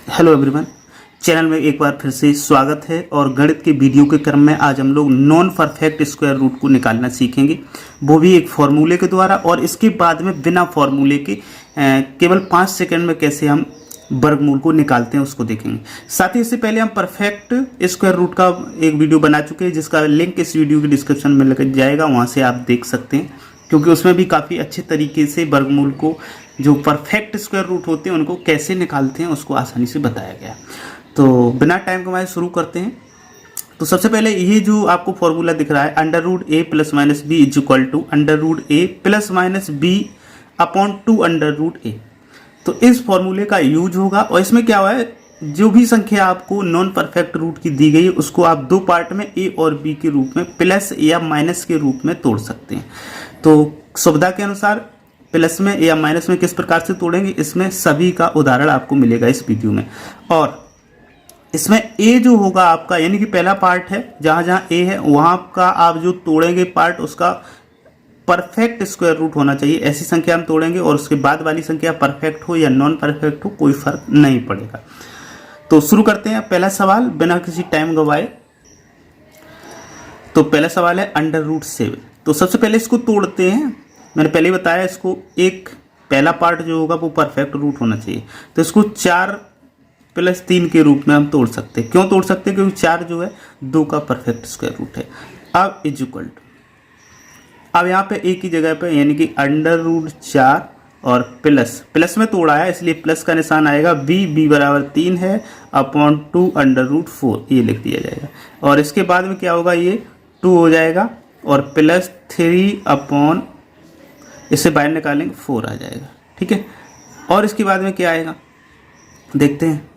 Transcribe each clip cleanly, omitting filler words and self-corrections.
Hello everyone, channel में एक बार फिर से स्वागत है। और गणित के वीडियो के क्रम में आज हम लोग नॉन परफेक्ट स्क्वायर रूट को निकालना सीखेंगे, वो भी एक फॉर्मूले के द्वारा। और इसके बाद में बिना फॉर्मूले के केवल 5 सेकंड में कैसे हम वर्गमूल को निकालते हैं उसको देखेंगे। साथ ही इससे पहले हम परफेक्ट स्क्वायर रूट का एक वीडियो बना चुके हैं, जिसका लिंक इस वीडियो के डिस्क्रिप्शन में लग जाएगा, वहाँ से आप देख सकते हैं, क्योंकि उसमें भी काफ़ी अच्छे तरीके से वर्गमूल को, जो परफेक्ट स्क्वायर रूट होते हैं उनको कैसे निकालते हैं उसको आसानी से बताया गया। तो बिना टाइम कमाए शुरू करते हैं। तो सबसे पहले ये जो आपको फॉर्मूला दिख रहा है, under root A plus minus B is equal to under root A plus minus B upon 2 under root A. तो इस फॉर्मूले का यूज होगा। और इसमें क्या हुआ है, जो भी संख्या आपको नॉन परफेक्ट रूट की दी गई है उसको आप दो पार्ट में ए और बी के रूप में प्लस या माइनस के रूप में तोड़ सकते हैं। तो सुविधा के अनुसार प्लस में या माइनस में किस प्रकार से तोड़ेंगे, इसमें सभी का उदाहरण आपको मिलेगा इस वीडियो में। और इसमें ए जो होगा आपका, यानी कि पहला पार्ट है, जहाँ जहाँ ए है वहाँ का आप जो तोड़ेंगे पार्ट, उसका परफेक्ट स्क्वायर रूट होना चाहिए। ऐसी संख्या हम तोड़ेंगे। और उसके बाद वाली संख्या परफेक्ट हो या नॉन परफेक्ट हो, कोई फर्क नहीं पड़ेगा। तो शुरू करते हैं पहला सवाल बिना किसी टाइम गवाए। तो पहला सवाल है अंडर रूट 7। तो सबसे पहले इसको तोड़ते हैं। मैंने पहले ही बताया, इसको एक पहला पार्ट जो होगा वो परफेक्ट रूट होना चाहिए। तो इसको 4 प्लस 3 के रूप में हम तोड़ सकते हैं। क्यों तोड़ सकते हैं? क्योंकि 4 जो है 2 का परफेक्ट स्क्वायर रूट है। अब इज इक्वल टू, अब यहाँ पे एक ही जगह पे, यानी कि अंडर रूट 4 और प्लस में तोड़ा है इसलिए प्लस का निशान आएगा। बी बराबर 3 है अपॉन 2 अंडर रूट 4, ये लिख दिया जाएगा। और इसके बाद में क्या होगा, ये 2 हो जाएगा और प्लस 3 अपॉन, इससे बाहर निकालेंगे 4 आ जाएगा। ठीक है। और इसके बाद में क्या आएगा देखते हैं।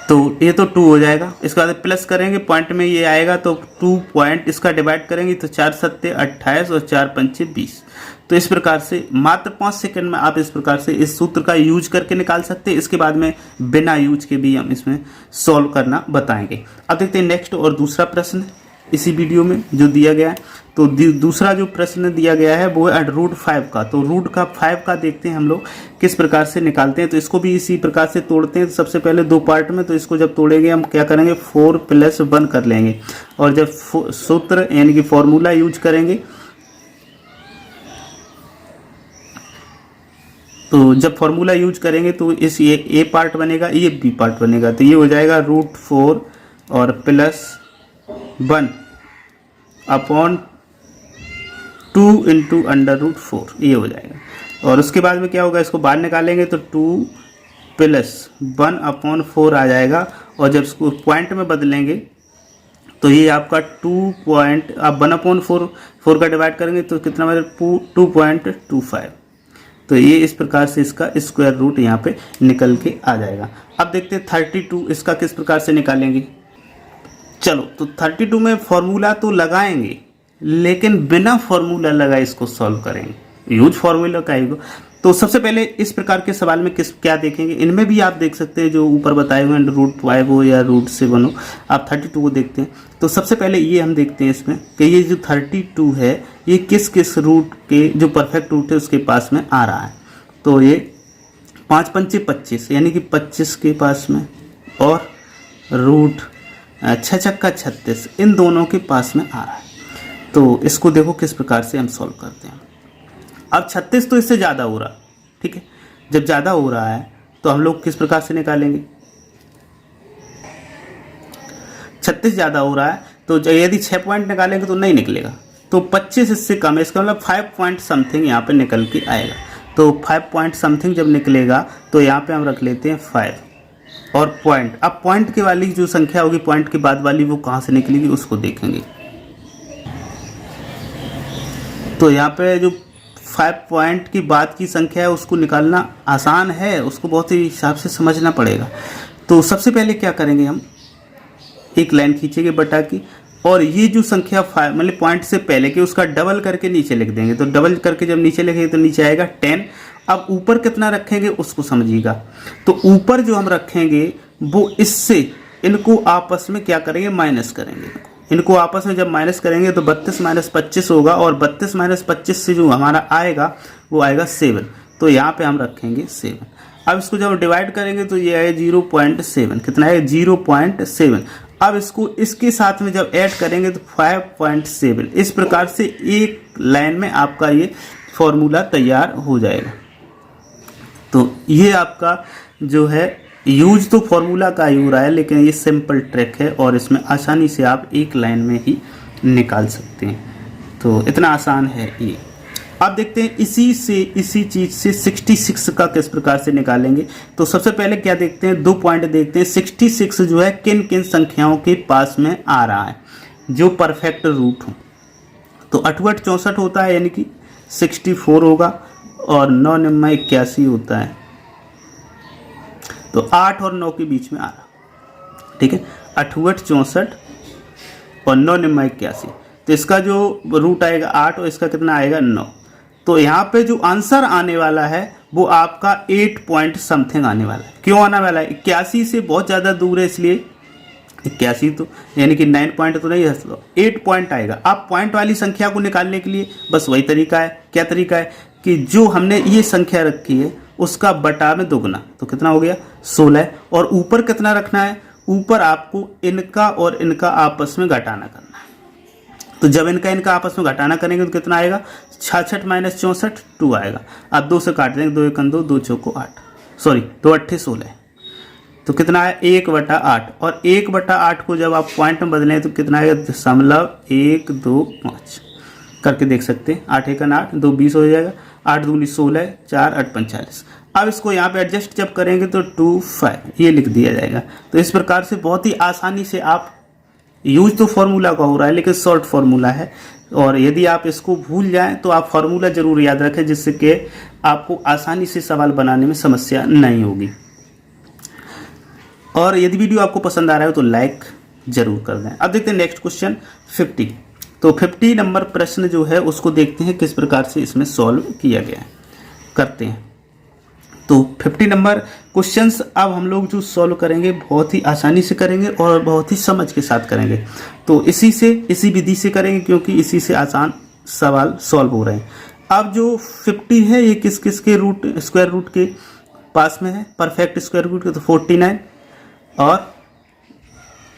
तो ये तो 2 हो जाएगा। इसके बाद प्लस करेंगे, पॉइंट में ये आएगा तो 2 पॉइंट, इसका डिवाइड करेंगे तो 4 सत्ते 28 और 4 पंचे 20। तो इस प्रकार से मात्र 5 सेकंड में आप इस प्रकार से इस सूत्र का यूज करके निकाल सकते हैं। इसके बाद में बिना यूज के भी हम इसमें सॉल्व करना बताएंगे। अब देखते हैं नेक्स्ट और दूसरा प्रश्न इसी वीडियो में जो दिया गया है। तो दूसरा जो प्रश्न दिया गया है वो है रूट 5 का। तो रूट का 5 का देखते हैं हम लोग किस प्रकार से निकालते हैं। तो इसको भी इसी प्रकार से तोड़ते हैं। तो सबसे पहले 2 पार्ट में, तो इसको जब तोड़ेंगे हम क्या करेंगे, 4 प्लस 1 कर लेंगे। और जब सूत्र यानी कि फॉर्मूला यूज करेंगे, तो जब फॉर्मूला यूज करेंगे तो इस ये ए पार्ट बनेगा, ये बी पार्ट बनेगा। तो ये हो जाएगा रूट 4 और plus 1 upon 2 into under root 4, ये हो जाएगा। और उसके बाद में क्या होगा, इसको बाहर निकालेंगे तो 2 प्लस 1 अपॉन 4 आ जाएगा। और जब इसको पॉइंट में बदलेंगे तो ये आपका 2 पॉइंट, आप 1 अपॉन 4 का डिवाइड करेंगे तो कितना बनेगा, 2.25। तो ये इस प्रकार से इसका स्क्वायर रूट यहाँ पे निकल के आ जाएगा। अब देखते हैं 32, इसका किस प्रकार से निकालेंगे। चलो, तो 32 में फॉर्मूला तो लगाएंगे, लेकिन बिना फॉर्मूला लगाए इसको सॉल्व करेंगे। यूज फॉर्मूला का ही। तो सबसे पहले इस प्रकार के सवाल में क्या देखेंगे, इनमें भी आप देख सकते हैं जो ऊपर बताए हुए हैं, रूट 5 हो या रूट 7 हो, आप 32 को देखते हैं। तो सबसे पहले ये हम देखते हैं इसमें कि ये जो 32 है ये किस किस रूट के, जो परफेक्ट रूट है उसके पास में आ रहा है। तो ये 5 पंचे 25, यानी कि 25 के पास में, और रूट 6 छक्का 36, इन दोनों के पास में आ रहा है। तो इसको देखो किस प्रकार से हम सॉल्व करते हैं। अब 36 तो इससे ज़्यादा हो रहा है। ठीक है। जब ज़्यादा हो रहा है तो हम लोग किस प्रकार से निकालेंगे, 36 ज़्यादा हो रहा है तो यदि 6 पॉइंट निकालेंगे तो नहीं निकलेगा। तो 25 इससे कम है, इसका मतलब 5 पॉइंट समथिंग यहाँ पे निकल के आएगा। तो 5 पॉइंट समथिंग जब निकलेगा तो यहाँ पे हम रख लेते हैं 5 और पॉइंट। अब पॉइंट के वाली जो संख्या होगी, पॉइंट के बाद वाली, वो कहाँ से निकलेगी उसको देखेंगे। तो यहाँ पे जो 5 पॉइंट की बाद की संख्या है उसको निकालना आसान है, उसको बहुत ही हिसाब से समझना पड़ेगा। तो सबसे पहले क्या करेंगे, हम एक लाइन खींचेंगे बटा की, और ये जो संख्या 5 मतलब पॉइंट से पहले की, उसका डबल करके नीचे लिख देंगे। तो डबल करके जब नीचे लिखेंगे तो नीचे आएगा 10। अब ऊपर कितना रखेंगे उसको समझिएगा। तो ऊपर जो हम रखेंगे वो इससे इनको आपस में क्या करेंगे, माइनस करेंगे। इनको आपस में जब माइनस करेंगे तो 32 माइनस 25 होगा, और 32 माइनस 25 से जो हमारा आएगा वो आएगा 7। तो यहाँ पे हम रखेंगे 7। अब इसको जब डिवाइड करेंगे तो ये है 0.7, कितना है 0.7। अब इसको इसके साथ में जब ऐड करेंगे तो 5.7। इस प्रकार से एक लाइन में आपका ये फॉर्मूला तैयार हो जाएगा। तो ये आपका जो है यूज तो फॉर्मूला का ही हो रहा है, लेकिन ये सिंपल ट्रिक है और इसमें आसानी से आप एक लाइन में ही निकाल सकते हैं। तो इतना आसान है ये। अब देखते हैं इसी चीज़ से 66 का किस प्रकार से निकालेंगे। तो सबसे पहले क्या देखते हैं, 2 पॉइंट देखते हैं। 66 जो है किन किन संख्याओं के पास में आ रहा है जो परफेक्ट रूट हो। तो 68 64 होता है, यानी कि 64 होगा, और 9 निम्मा 81 होता है। तो 8 और 9 के बीच में आ रहा, ठीक है, 68 64 और 9 निम्मा 81। तो इसका जो रूट आएगा 8 और इसका कितना आएगा 9। तो यहाँ पे जो आंसर आने वाला है वो आपका 8 पॉइंट समथिंग आने वाला है। क्यों आने वाला है, 81 से बहुत ज़्यादा दूर है, इसलिए 81 तो यानी कि 9 पॉइंट तो नहीं है, 8 पॉइंट आएगा। आप पॉइंट वाली संख्या को निकालने के लिए बस वही तरीका है। क्या तरीका है कि जो हमने ये संख्या रखी है उसका बटा में दुगना, तो कितना हो गया 16। और ऊपर कितना रखना है, ऊपर आपको इनका और इनका आपस में घटाना करना है। तो जब इनका आपस में घटाना करेंगे तो कितना आएगा 66 - 64 2 आएगा। आप 2 से काट देंगे, 2 1 2, 2 चौको 8, सॉरी 2 8 16। तो कितना है 1/8, और 1/8 को जब आप पॉइंट में बदलें तो कितना आएगा 0.125 करके देख सकते हैं। 8 1 8, 2 20 हो जाएगा, 8 दूनी 16, 4 8 45। अब इसको यहाँ पे एडजस्ट जब करेंगे तो 2 5 ये लिख दिया जाएगा। तो इस प्रकार से बहुत ही आसानी से आप, यूज तो फॉर्मूला का हो रहा है लेकिन शॉर्ट फॉर्मूला है, और यदि आप इसको भूल जाएं तो आप फॉर्मूला जरूर याद रखें, जिससे कि आपको आसानी से सवाल बनाने में समस्या नहीं होगी। और यदि वीडियो आपको पसंद आ रहा है तो लाइक जरूर कर दें। अब देखते हैं नेक्स्ट क्वेश्चन 50। तो 50 नंबर प्रश्न जो है उसको देखते हैं किस प्रकार से इसमें सॉल्व किया गया है, करते हैं। तो 50 नंबर क्वेश्चंस अब हम लोग जो सॉल्व करेंगे बहुत ही आसानी से करेंगे और बहुत ही समझ के साथ करेंगे। तो इसी विधि से करेंगे, क्योंकि इसी से आसान सवाल सॉल्व हो रहे हैं। अब जो 50 है ये किस किस के रूट, स्क्वायर रूट के पास में है, परफेक्ट स्क्वायर रूट के। तो 49 और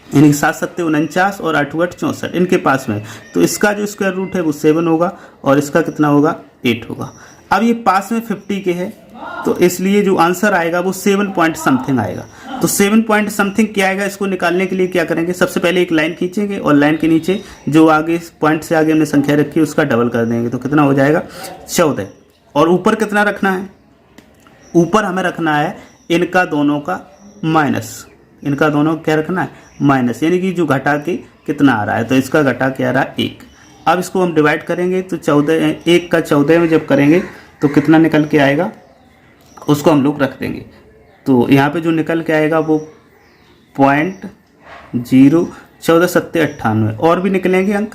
यानी 7 7 49 और 8 8 64 इनके पास में। तो इसका जो स्क्वायर रूट है वो 7 होगा और इसका कितना होगा 8 होगा। अब ये पास में 50 के है, तो इसलिए जो आंसर आएगा वो 7 पॉइंट समथिंग आएगा। तो 7 पॉइंट समथिंग क्या आएगा, इसको निकालने के लिए क्या करेंगे, सबसे पहले एक लाइन खींचेंगे और लाइन के नीचे जो आगे पॉइंट से आगे हमने संख्या रखी है उसका डबल कर देंगे। तो कितना हो जाएगा 14। और ऊपर कितना रखना है, ऊपर हमें रखना है इनका दोनों का माइनस, इनका दोनों क्या रखना है माइनस, यानी कि जो घटा के कितना आ रहा है, तो इसका घटा के आ रहा है 1। अब इसको हम डिवाइड करेंगे तो 14, 1 का 14 में जब करेंगे तो कितना निकल के आएगा उसको हम लोग रख देंगे। तो यहाँ पे जो निकल के आएगा वो 0.0 14 7 98 और भी निकलेंगे अंक,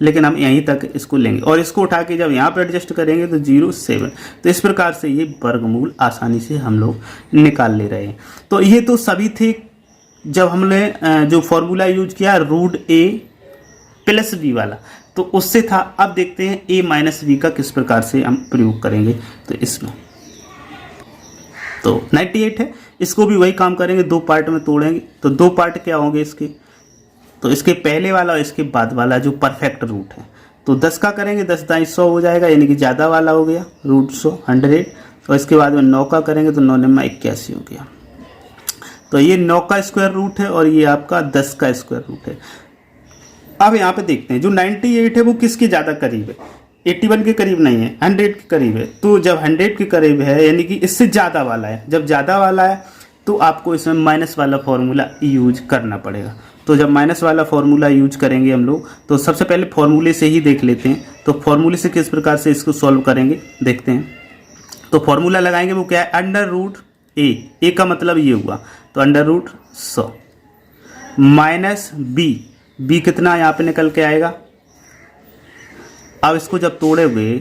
लेकिन हम यहीं तक इसको लेंगे और इसको उठा के जब यहाँ पे एडजस्ट करेंगे तो 0.7। तो इस प्रकार से ये वर्गमूल आसानी से हम लोग निकाल ले रहे हैं। तो ये तो सभी थे जब हमने जो फॉर्मूला यूज किया √a+b वाला, तो उससे था। अब देखते हैं a-b का किस प्रकार से हम प्रयोग करेंगे। तो इसमें तो 98 है, इसको भी वही काम करेंगे, 2 पार्ट में तोड़ेंगे। तो 2 पार्ट क्या होंगे इसके, तो इसके पहले वाला और इसके बाद वाला जो परफेक्ट रूट है। तो 10 का करेंगे, 10 दाई 100 हो जाएगा, यानी कि ज़्यादा वाला हो गया √100 100। और इसके बाद में 9 का करेंगे तो 9 9 81 हो गया। तो ये 9 का स्क्वायर रूट है और ये आपका 10 का स्क्वायर रूट है। अब यहाँ पे देखते हैं जो 98 है वो किसके ज़्यादा करीब है, 81 के करीब नहीं है, 100 के करीब है। तो जब 100 के करीब है यानी कि इससे ज़्यादा वाला है, जब ज़्यादा वाला है तो आपको इसमें माइनस वाला फॉर्मूला यूज करना पड़ेगा। तो जब माइनस वाला फॉर्मूला यूज करेंगे हम लोग, तो सबसे पहले फॉर्मूले से ही देख लेते हैं। तो फॉर्मूले से किस प्रकार से इसको सॉल्व करेंगे देखते हैं। तो फॉर्मूला लगाएंगे वो क्या है, √a का मतलब ये हुआ, तो √100 माइनस b कितना यहाँ पे निकल के आएगा। अब इसको जब तोड़े हुए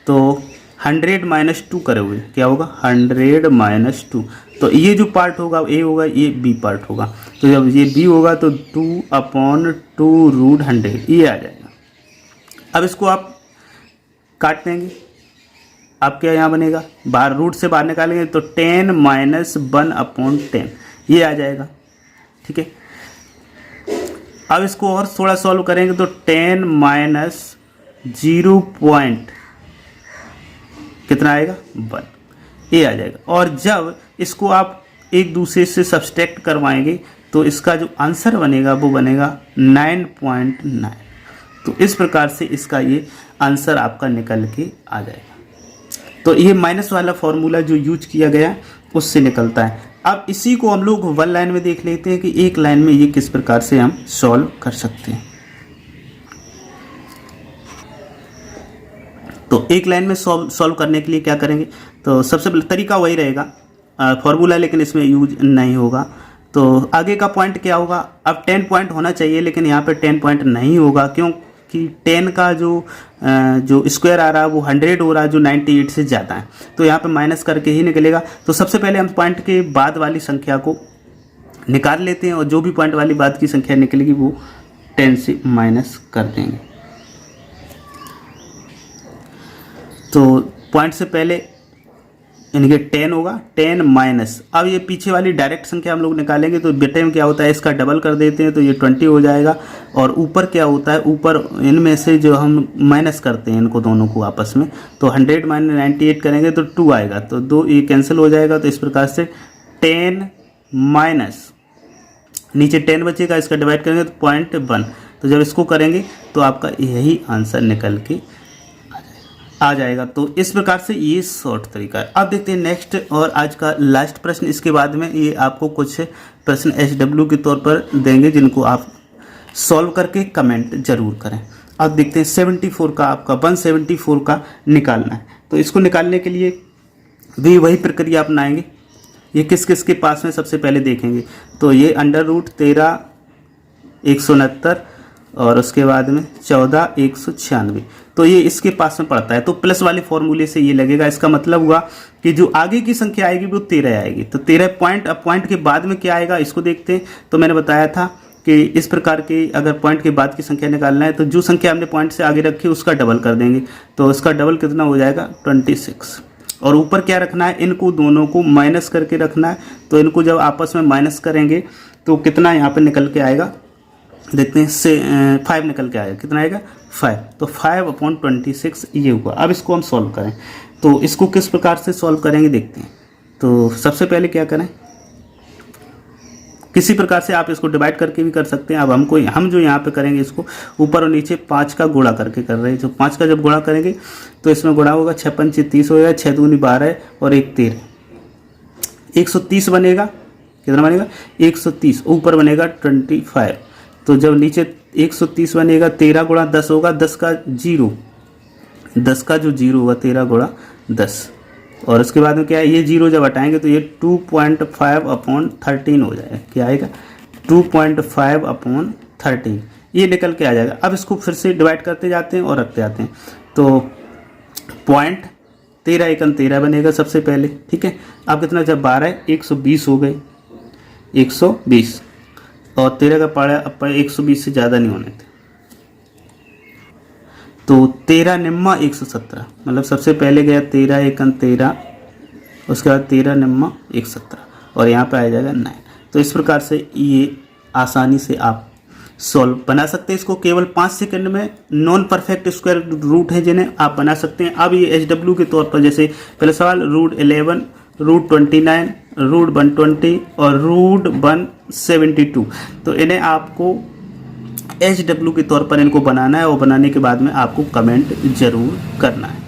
तो 100 - 2 करे हुए क्या होगा 100 - 2। तो ये जो पार्ट होगा a होगा, ये b पार्ट होगा। तो जब ये b होगा तो 2/2 √100 ये आ जाएगा। अब इसको आप काट देंगे आप क्या यहाँ बनेगा, बाहर रूट से बाहर निकालेंगे तो 10 माइनस 1/10 ये आ जाएगा। ठीक है, अब इसको और थोड़ा सॉल्व करेंगे तो 10 माइनस 0 पॉइंट कितना आएगा 1 ये आ जाएगा। और जब इसको आप एक दूसरे से सब्सट्रैक्ट करवाएंगे तो इसका जो आंसर बनेगा वो बनेगा 9.9। तो इस प्रकार से इसका ये आंसर आपका निकल के आ जाएगा। तो ये माइनस वाला फॉर्मूला जो यूज किया गया उससे निकलता है। अब इसी को हम लोग वन लाइन में देख लेते हैं कि एक लाइन में ये किस प्रकार से हम सॉल्व कर सकते हैं। तो एक लाइन में सॉल्व करने के लिए क्या करेंगे, तो सबसे पहले तरीका वही रहेगा, फॉर्मूला लेकिन इसमें यूज नहीं होगा। तो आगे का पॉइंट क्या होगा, अब 10 पॉइंट होना चाहिए लेकिन यहाँ पे 10 पॉइंट नहीं होगा क्योंकि 10 का जो स्क्वायर आ रहा है वो 100 हो रहा है जो 98 से ज़्यादा है, तो यहाँ पे माइनस करके ही निकलेगा। तो सबसे पहले हम पॉइंट के बाद वाली संख्या को निकाल लेते हैं और जो भी पॉइंट वाली बाद की संख्या निकलेगी वो 10 से माइनस कर देंगे। तो पॉइंट से पहले यानी कि 10 होगा, 10 माइनस, अब ये पीछे वाली डायरेक्ट संख्या हम लोग निकालेंगे तो बेटे में क्या होता है इसका डबल कर देते हैं तो ये 20 हो जाएगा। और ऊपर क्या होता है, ऊपर इनमें से जो हम माइनस करते हैं इनको दोनों को आपस में, तो 100 माइनस 98 करेंगे तो 2 आएगा, तो 2 ये कैंसिल हो जाएगा। तो इस प्रकार से 10 माइनस नीचे 10 बचेगा, इसका डिवाइड करेंगे तो 0.1, तो जब इसको करेंगे तो आपका यही आंसर निकल के आ जाएगा। तो इस प्रकार से ये शॉर्ट तरीका है। अब देखते हैं नेक्स्ट और आज का लास्ट प्रश्न। इसके बाद में ये आपको कुछ प्रश्न SW के तौर पर देंगे जिनको आप सॉल्व करके कमेंट जरूर करें। अब देखते हैं 74 का आपका 174 का निकालना है। तो इसको निकालने के लिए भी वही प्रक्रिया अपनाएंगे। ये किस किस के पास में सबसे पहले देखेंगे, तो ये √13 169 और उसके बाद में 14 196, तो ये इसके पास में पड़ता है। तो प्लस वाले फॉर्मूले से ये लगेगा, इसका मतलब हुआ कि जो आगे की संख्या आएगी वो 13 आएगी। तो 13 पॉइंट, अब पॉइंट के बाद में क्या आएगा इसको देखते हैं। तो मैंने बताया था कि इस प्रकार के अगर पॉइंट के बाद की संख्या निकालना है तो जो संख्या हमने पॉइंट से आगे रखी उसका डबल कर देंगे, तो इसका डबल कितना हो जाएगा 26। और ऊपर क्या रखना है, इनको दोनों को माइनस करके रखना है। तो इनको जब आपस में माइनस करेंगे तो कितना यहाँ पे निकल के आएगा, देखते हैं से 5 निकल के आएगा, कितना आएगा 5, तो 5/26 ये हुआ। अब इसको हम सॉल्व करें, तो इसको किस प्रकार से सॉल्व करेंगे देखते हैं। तो सबसे पहले क्या करें, किसी प्रकार से आप इसको डिवाइड करके भी कर सकते हैं। अब हम जो यहाँ पे करेंगे इसको ऊपर और नीचे 5 का गुणा करके कर रहे हैं। तो 5 का जब गुणा करेंगे तो इसमें गुणा होगा 6 5 30 होगा, 6 दूनी 12 और 1 13, 130 बनेगा। कितना बनेगा 130, ऊपर बनेगा 25। तो जब नीचे 130 बनेगा 13 गुणा 10 होगा, 10 का जो जीरो होगा 13 गुणा 10, और उसके बाद में क्या है, ये जीरो जब हटाएंगे तो ये 2.5/13 हो जाएगा। क्या आएगा 2.5/13, ये निकल के आ जाएगा। अब इसको फिर से डिवाइड करते जाते हैं और रखते जाते हैं। तो पॉइंट 13 एकम 13 बनेगा सबसे पहले, ठीक है। अब कितना जब 12 120 हो गए, 120, और 13 का पारा अब 120 से ज़्यादा नहीं होने थे। तो 13 निम्मा 117, मतलब सबसे पहले गया 13 एकम 13, उसके बाद 13 निम्मा 117 और यहाँ पे आ जाएगा 9। तो इस प्रकार से ये आसानी से आप सॉल्व बना सकते हैं। इसको केवल 5 सेकंड में नॉन परफेक्ट स्क्वायर रूट है जिन्हें आप बना सकते हैं। अब ये SW के तौर पर, जैसे पहले सवाल √11, √29, √120 और √172, तो इन्हें आपको SW के तौर पर इनको बनाना है और बनाने के बाद में आपको कमेंट जरूर करना है।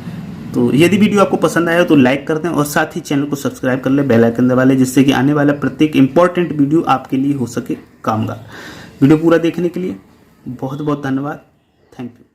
तो यदि वीडियो आपको पसंद आया तो लाइक कर दें और साथ ही चैनल को सब्सक्राइब कर लें, बेल आइकन दबा लें, जिससे कि आने वाला प्रत्येक इंपॉर्टेंट वीडियो आपके लिए हो सके कामगार। वीडियो पूरा देखने के लिए बहुत बहुत धन्यवाद। Thank you.